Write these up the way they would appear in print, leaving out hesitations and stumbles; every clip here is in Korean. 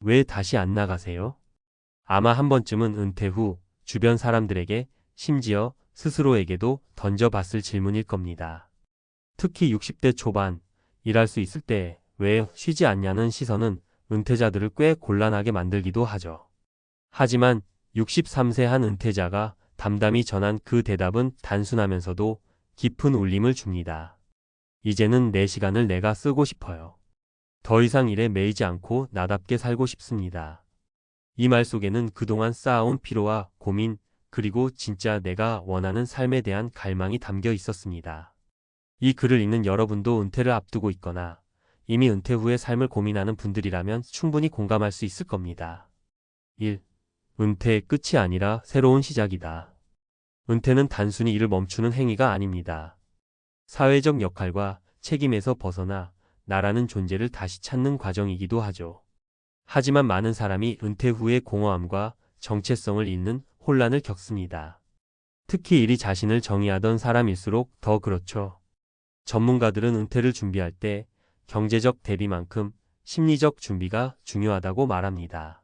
왜 다시 안 나가세요? 아마 한 번쯤은 은퇴 후 주변 사람들에게 심지어 스스로에게도 던져봤을 질문일 겁니다. 특히 60대 초반, 일할 수 있을 때 왜 쉬지 않냐는 시선은 은퇴자들을 꽤 곤란하게 만들기도 하죠. 하지만 63세 한 은퇴자가 담담히 전한 그 대답은 단순하면서도 깊은 울림을 줍니다. 이제는 내 시간을 내가 쓰고 싶어요. 더 이상 일에 매이지 않고 나답게 살고 싶습니다. 이 말 속에는 그동안 쌓아온 피로와 고민, 그리고 진짜 내가 원하는 삶에 대한 갈망이 담겨 있었습니다. 이 글을 읽는 여러분도 은퇴를 앞두고 있거나 이미 은퇴 후의 삶을 고민하는 분들이라면 충분히 공감할 수 있을 겁니다. 1. 은퇴의 끝이 아니라 새로운 시작이다. 은퇴는 단순히 일을 멈추는 행위가 아닙니다. 사회적 역할과 책임에서 벗어나 나라는 존재를 다시 찾는 과정이기도 하죠. 하지만 많은 사람이 은퇴 후의 공허함과 정체성을 잃는 혼란을 겪습니다. 특히 일이 자신을 정의하던 사람일수록 더 그렇죠. 전문가들은 은퇴를 준비할 때 경제적 대비만큼 심리적 준비가 중요하다고 말합니다.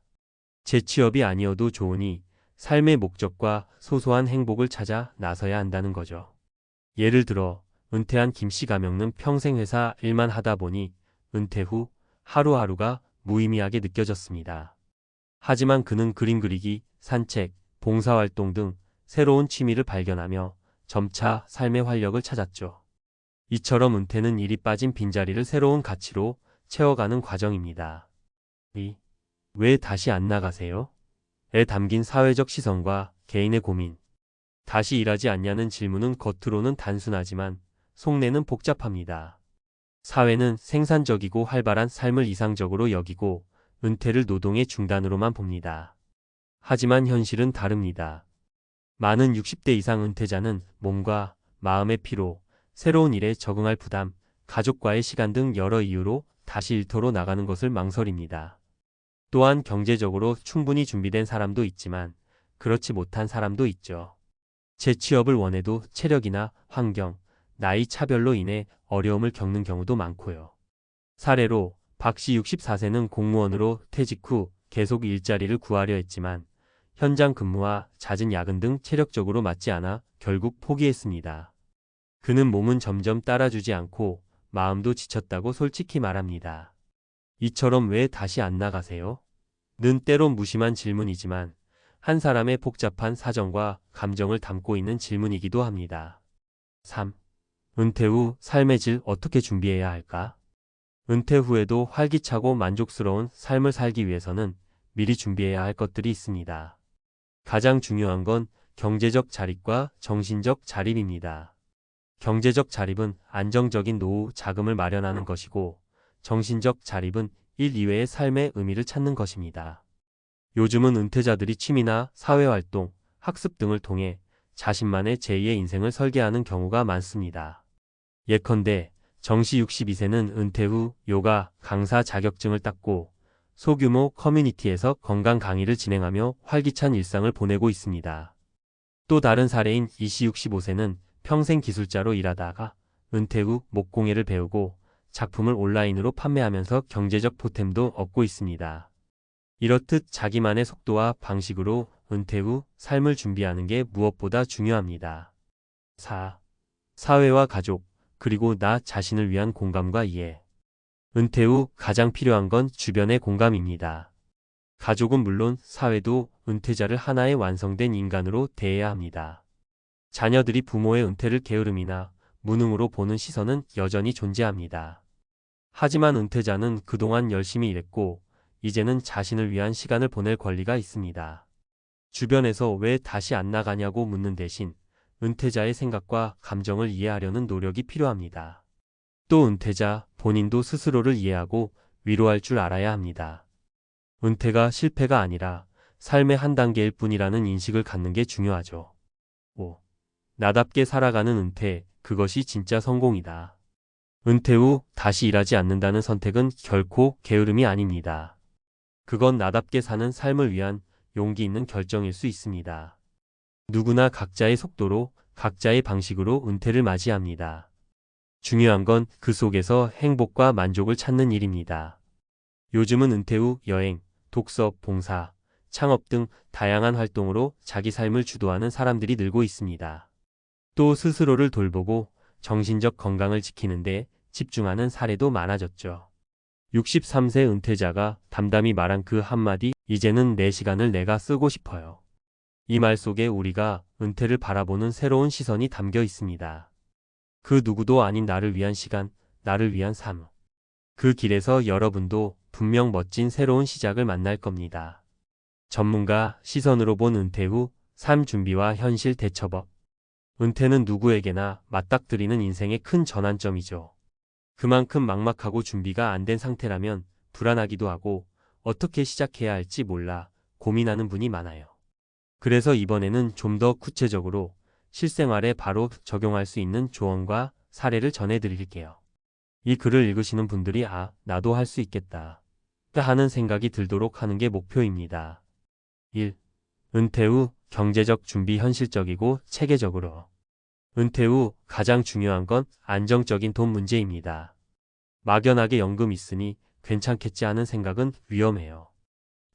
재취업이 아니어도 좋으니 삶의 목적과 소소한 행복을 찾아 나서야 한다는 거죠. 예를 들어 은퇴한 김씨 가명은 평생 회사 일만 하다 보니 은퇴 후 하루하루가 무의미하게 느껴졌습니다. 하지만 그는 그림 그리기, 산책, 봉사활동 등 새로운 취미를 발견하며 점차 삶의 활력을 찾았죠. 이처럼 은퇴는 일이 빠진 빈자리를 새로운 가치로 채워가는 과정입니다. 왜 다시 안 나가세요? 에 담긴 사회적 시선과 개인의 고민. 다시 일하지 않냐는 질문은 겉으로는 단순하지만 속내는 복잡합니다. 사회는 생산적이고 활발한 삶을 이상적으로 여기고 은퇴를 노동의 중단으로만 봅니다. 하지만 현실은 다릅니다. 많은 60대 이상 은퇴자는 몸과 마음의 피로, 새로운 일에 적응할 부담, 가족과의 시간 등 여러 이유로 다시 일터로 나가는 것을 망설입니다. 또한 경제적으로 충분히 준비된 사람도 있지만 그렇지 못한 사람도 있죠. 재취업을 원해도 체력이나 환경, 나이 차별로 인해 어려움을 겪는 경우도 많고요. 사례로 박 씨 64세는 공무원으로 퇴직 후 계속 일자리를 구하려 했지만 현장 근무와 잦은 야근 등 체력적으로 맞지 않아 결국 포기했습니다. 그는 몸은 점점 따라주지 않고 마음도 지쳤다고 솔직히 말합니다. 이처럼 왜 다시 안 나가세요? 는 때론 무심한 질문이지만 한 사람의 복잡한 사정과 감정을 담고 있는 질문이기도 합니다. 3. 은퇴 후 삶의 질 어떻게 준비해야 할까? 은퇴 후에도 활기차고 만족스러운 삶을 살기 위해서는 미리 준비해야 할 것들이 있습니다. 가장 중요한 건 경제적 자립과 정신적 자립입니다. 경제적 자립은 안정적인 노후 자금을 마련하는 것이고 정신적 자립은 일 이외의 삶의 의미를 찾는 것입니다. 요즘은 은퇴자들이 취미나 사회활동, 학습 등을 통해 자신만의 제2의 인생을 설계하는 경우가 많습니다. 예컨대 정씨 62세는 은퇴 후 요가 강사 자격증을 땄고 소규모 커뮤니티에서 건강 강의를 진행하며 활기찬 일상을 보내고 있습니다. 또 다른 사례인 이씨 65세는 평생 기술자로 일하다가 은퇴 후 목공예를 배우고 작품을 온라인으로 판매하면서 경제적 보탬도 얻고 있습니다. 이렇듯 자기만의 속도와 방식으로 은퇴 후 삶을 준비하는 게 무엇보다 중요합니다. 4. 사회와 가족, 그리고 나 자신을 위한 공감과 이해. 은퇴 후 가장 필요한 건 주변의 공감입니다. 가족은 물론 사회도 은퇴자를 하나의 완성된 인간으로 대해야 합니다. 자녀들이 부모의 은퇴를 게으름이나 무능으로 보는 시선은 여전히 존재합니다. 하지만 은퇴자는 그동안 열심히 일했고 이제는 자신을 위한 시간을 보낼 권리가 있습니다. 주변에서 왜 다시 안 나가냐고 묻는 대신 은퇴자의 생각과 감정을 이해하려는 노력이 필요합니다. 또 은퇴자 본인도 스스로를 이해하고 위로할 줄 알아야 합니다. 은퇴가 실패가 아니라 삶의 한 단계일 뿐이라는 인식을 갖는 게 중요하죠. 5. 나답게 살아가는 은퇴, 그것이 진짜 성공이다. 은퇴 후 다시 일하지 않는다는 선택은 결코 게으름이 아닙니다. 그건 나답게 사는 삶을 위한 용기 있는 결정일 수 있습니다. 누구나 각자의 속도로, 각자의 방식으로 은퇴를 맞이합니다. 중요한 건 그 속에서 행복과 만족을 찾는 일입니다. 요즘은 은퇴 후 여행, 독서, 봉사, 창업 등 다양한 활동으로 자기 삶을 주도하는 사람들이 늘고 있습니다. 또 스스로를 돌보고 정신적 건강을 지키는 데 집중하는 사례도 많아졌죠. 63세 은퇴자가 담담히 말한 그 한마디, 이제는 내 시간을 내가 쓰고 싶어요. 이 말 속에 우리가 은퇴를 바라보는 새로운 시선이 담겨 있습니다. 그 누구도 아닌 나를 위한 시간, 나를 위한 삶. 그 길에서 여러분도 분명 멋진 새로운 시작을 만날 겁니다. 전문가 시선으로 본 은퇴 후 삶 준비와 현실 대처법. 은퇴는 누구에게나 맞닥뜨리는 인생의 큰 전환점이죠. 그만큼 막막하고 준비가 안 된 상태라면 불안하기도 하고 어떻게 시작해야 할지 몰라 고민하는 분이 많아요. 그래서 이번에는 좀 더 구체적으로 실생활에 바로 적용할 수 있는 조언과 사례를 전해드릴게요. 이 글을 읽으시는 분들이 나도 할 수 있겠다 하는 생각이 들도록 하는 게 목표입니다. 1. 은퇴 후 경제적 준비 현실적이고 체계적으로. 은퇴 후 가장 중요한 건 안정적인 돈 문제입니다. 막연하게 연금 있으니 괜찮겠지 하는 생각은 위험해요.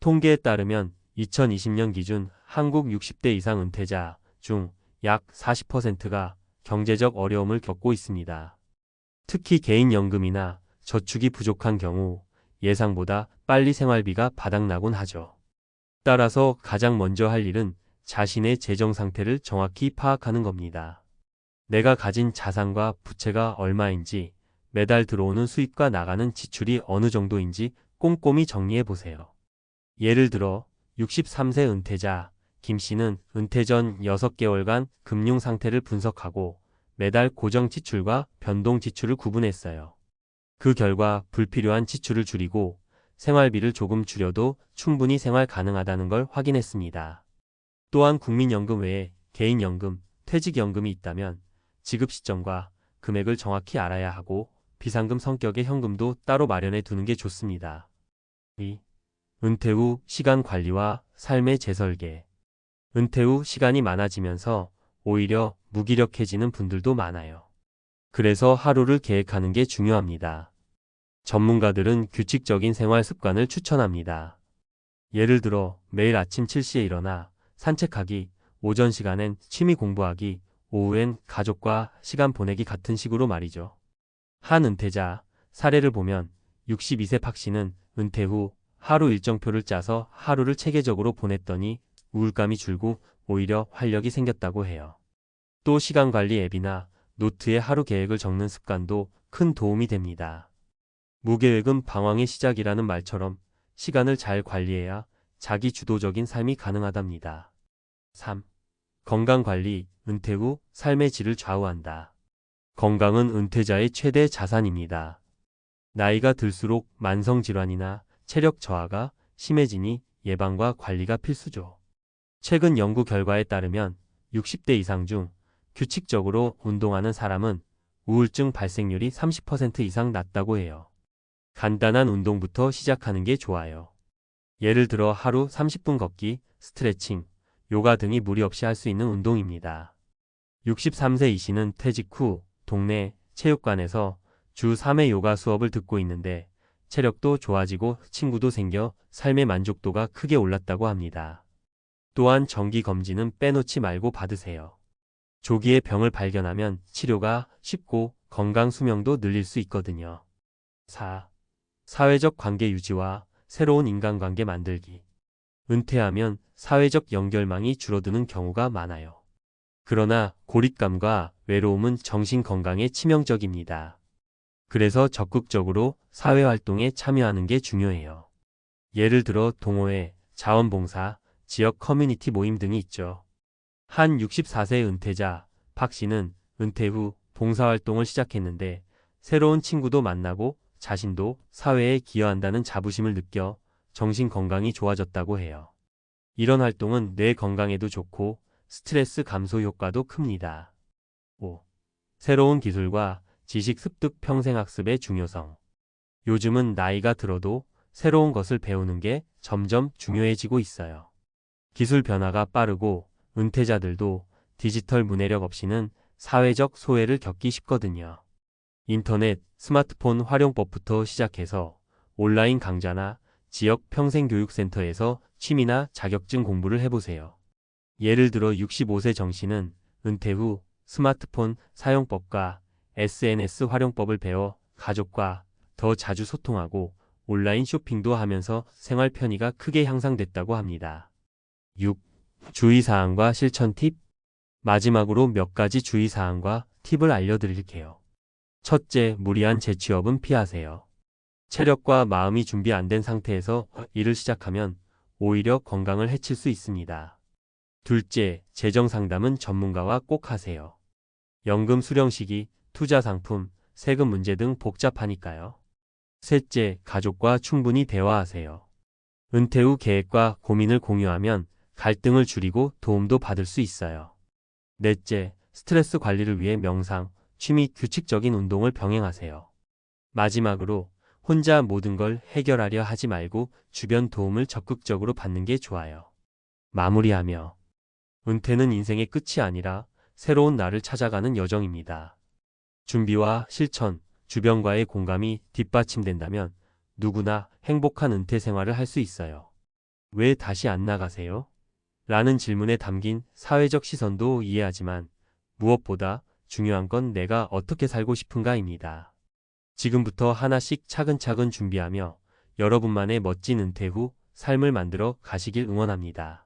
통계에 따르면 2020년 기준 한국 60대 이상 은퇴자 중 약 40%가 경제적 어려움을 겪고 있습니다. 특히 개인연금이나 저축이 부족한 경우 예상보다 빨리 생활비가 바닥나곤 하죠. 따라서 가장 먼저 할 일은 자신의 재정 상태를 정확히 파악하는 겁니다. 내가 가진 자산과 부채가 얼마인지, 매달 들어오는 수입과 나가는 지출이 어느 정도인지 꼼꼼히 정리해 보세요. 예를 들어 63세 은퇴자 김 씨는 은퇴 전 6개월간 금융 상태를 분석하고 매달 고정 지출과 변동 지출을 구분했어요. 그 결과 불필요한 지출을 줄이고 생활비를 조금 줄여도 충분히 생활 가능하다는 걸 확인했습니다. 또한 국민연금 외에 개인연금, 퇴직연금이 있다면 지급 시점과 금액을 정확히 알아야 하고 비상금 성격의 현금도 따로 마련해 두는 게 좋습니다. 2. 은퇴 후 시간 관리와 삶의 재설계. 은퇴 후 시간이 많아지면서 오히려 무기력해지는 분들도 많아요. 그래서 하루를 계획하는 게 중요합니다. 전문가들은 규칙적인 생활 습관을 추천합니다. 예를 들어 매일 아침 7시에 일어나 산책하기, 오전 시간엔 취미 공부하기, 오후엔 가족과 시간 보내기 같은 식으로 말이죠. 한 은퇴자 사례를 보면 62세 박 씨는 은퇴 후 하루 일정표를 짜서 하루를 체계적으로 보냈더니 우울감이 줄고 오히려 활력이 생겼다고 해요. 또 시간관리 앱이나 노트에 하루 계획을 적는 습관도 큰 도움이 됩니다. 무계획은 방황의 시작이라는 말처럼 시간을 잘 관리해야 자기 주도적인 삶이 가능하답니다. 3. 건강관리, 은퇴 후 삶의 질을 좌우한다. 건강은 은퇴자의 최대 자산입니다. 나이가 들수록 만성질환이나 체력 저하가 심해지니 예방과 관리가 필수죠. 최근 연구 결과에 따르면 60대 이상 중 규칙적으로 운동하는 사람은 우울증 발생률이 30% 이상 낮다고 해요. 간단한 운동부터 시작하는 게 좋아요. 예를 들어 하루 30분 걷기, 스트레칭, 요가 등이 무리 없이 할 수 있는 운동입니다. 63세 이 씨는 퇴직 후 동네 체육관에서 주 3회 요가 수업을 듣고 있는데 체력도 좋아지고 친구도 생겨 삶의 만족도가 크게 올랐다고 합니다. 또한 정기검진은 빼놓지 말고 받으세요. 조기에 병을 발견하면 치료가 쉽고 건강 수명도 늘릴 수 있거든요. 4. 사회적 관계 유지와 새로운 인간관계 만들기. 은퇴하면 사회적 연결망이 줄어드는 경우가 많아요. 그러나 고립감과 외로움은 정신 건강에 치명적입니다. 그래서 적극적으로 사회활동에 참여하는 게 중요해요. 예를 들어 동호회, 자원봉사, 지역 커뮤니티 모임 등이 있죠. 한 64세 은퇴자 박 씨는 은퇴 후 봉사활동을 시작했는데 새로운 친구도 만나고 자신도 사회에 기여한다는 자부심을 느껴 정신 건강이 좋아졌다고 해요. 이런 활동은 뇌 건강에도 좋고 스트레스 감소 효과도 큽니다. 5. 새로운 기술과 지식 습득 평생학습의 중요성. 요즘은 나이가 들어도 새로운 것을 배우는 게 점점 중요해지고 있어요. 기술 변화가 빠르고 은퇴자들도 디지털 문해력 없이는 사회적 소외를 겪기 쉽거든요. 인터넷, 스마트폰 활용법부터 시작해서 온라인 강좌나 지역 평생교육센터에서 취미나 자격증 공부를 해보세요. 예를 들어 65세 정씨는 은퇴 후 스마트폰 사용법과 SNS 활용법을 배워 가족과 더 자주 소통하고 온라인 쇼핑도 하면서 생활 편의가 크게 향상됐다고 합니다. 6. 주의사항과 실천 팁. 마지막으로 몇 가지 주의사항과 팁을 알려드릴게요. 첫째, 무리한 재취업은 피하세요. 체력과 마음이 준비 안 된 상태에서 일을 시작하면 오히려 건강을 해칠 수 있습니다. 둘째, 재정 상담은 전문가와 꼭 하세요. 연금 수령 시기, 투자 상품, 세금 문제 등 복잡하니까요. 셋째, 가족과 충분히 대화하세요. 은퇴 후 계획과 고민을 공유하면 갈등을 줄이고 도움도 받을 수 있어요. 넷째, 스트레스 관리를 위해 명상, 취미, 규칙적인 운동을 병행하세요. 마지막으로 혼자 모든 걸 해결하려 하지 말고 주변 도움을 적극적으로 받는 게 좋아요. 마무리하며 은퇴는 인생의 끝이 아니라 새로운 나를 찾아가는 여정입니다. 준비와 실천, 주변과의 공감이 뒷받침된다면 누구나 행복한 은퇴 생활을 할 수 있어요. 왜 다시 안 나가세요? 라는 질문에 담긴 사회적 시선도 이해하지만 무엇보다 중요한 건 내가 어떻게 살고 싶은가입니다. 지금부터 하나씩 차근차근 준비하며 여러분만의 멋진 은퇴 후 삶을 만들어 가시길 응원합니다.